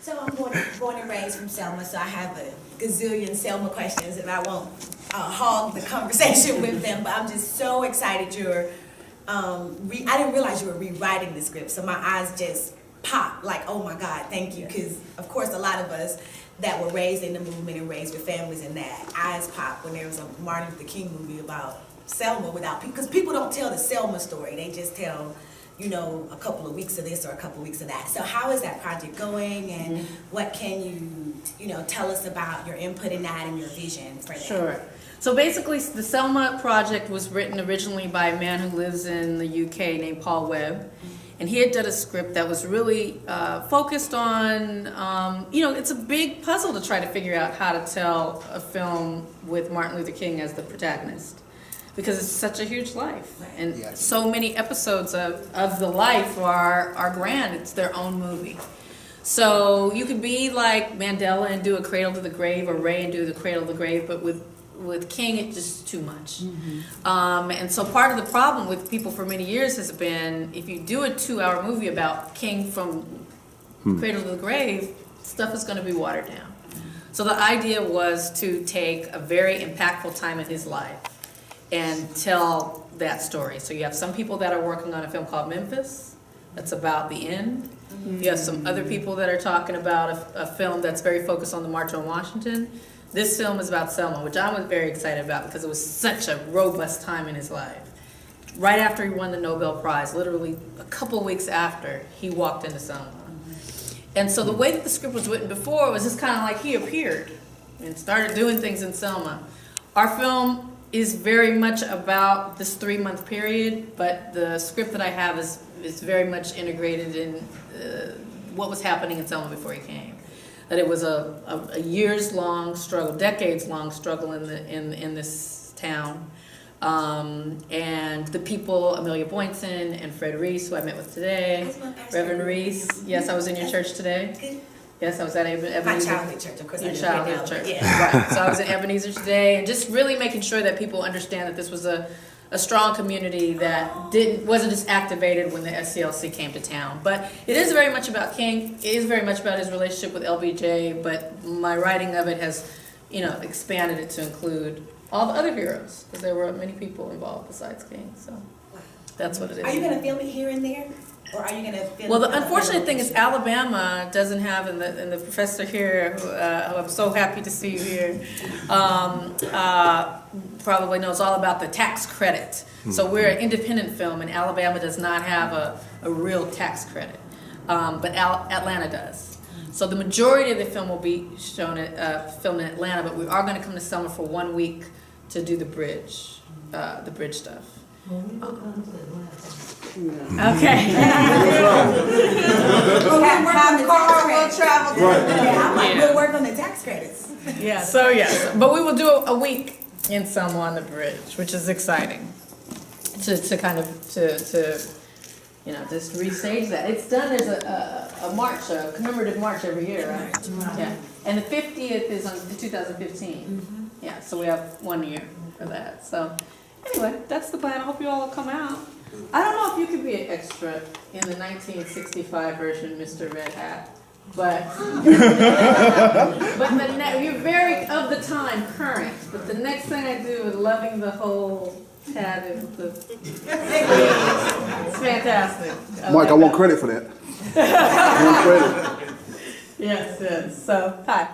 So I'm born and raised from Selma, so I have a gazillion Selma questions, and I won't hog the conversation with them. But I'm just so excited you're. I didn't realize you were rewriting the script, so my eyes just popped. Like, oh my God, thank you, because of course a lot of us that were raised in the movement and raised with families and that eyes pop when there was a Martin Luther King movie about Selma without people, because people don't tell the Selma story. They just tell, you know, a couple of weeks of this or a couple of weeks of that. So how is that project going, and what can you know, tell us about your input in that and your vision for that? Sure. So basically, the Selma Project was written originally by a man who lives in the UK named Paul Webb. And he had done a script that was really focused on, you know, it's a big puzzle to try to figure out how to tell a film with Martin Luther King as the protagonist, because it's such a huge life. And so many episodes of the life are grand. It's their own movie. So you could be like Mandela and do a Cradle to the Grave, or Ray and do the Cradle to the Grave, but with King, it's just too much. And so part of the problem with people for many years has been, if you do a 2-hour movie about King from Cradle to the Grave, stuff is going to be watered down. So the idea was to take a very impactful time in his life and tell that story. So you have some people that are working on a film called Memphis, that's about the end. You have some other people that are talking about a film that's very focused on the March on Washington. This film is about Selma, which I was very excited about because it was such a robust time in his life. Right after he won the Nobel Prize, literally a couple of weeks after, he walked into Selma. And so the way that the script was written before was just kind of like he appeared and started doing things in Selma. Our film is very much about this 3-month period, but the script that I have is very much integrated in what was happening in Selma before he came. That it was a years-long struggle, decades-long struggle in this town. And the people, Amelia Boynton and Fred Reese, who I met with today, Reverend Reese. Yes, I was in your church today. Yes, I was at Ebenezer. My childhood church, of course. Your childhood church, yeah. Right. So I was at Ebenezer today, and just really making sure that people understand that this was a strong community that wasn't just activated when the SCLC came to town. But it is very much about King. It is very much about his relationship with LBJ, but my writing of it has, you know, expanded it to include all the other heroes, because there were many people involved besides King. So that's what it is. Are you going to film it here and there? Or are you going to film Well, the unfortunate thing is Alabama doesn't have, and the professor here, who I'm so happy to see you here, probably knows all about the tax credit. So we're an independent film, and Alabama does not have a real tax credit, but Atlanta does. So the majority of the film will be shown filmed in Atlanta, but we are going to come to Selma for 1 week to do the bridge stuff. Okay. We'll work on the tax credits. Yeah. So yes, but we will do a week in Selma on the bridge, which is exciting. To kind of you know, just restage that. It's done as a march, a commemorative march every year, right? Yeah. And the 50th is on 2015. Yeah. So we have 1 year for that. So anyway, that's the plan. I hope you all will come out. I don't know if you could be an extra in the 1965 version, Mr. Red Hat, but you're very of the time current. But the next thing I do is loving the whole tab of the. It's fantastic. Mike, I want credit for that. I want credit. Yes. So hi.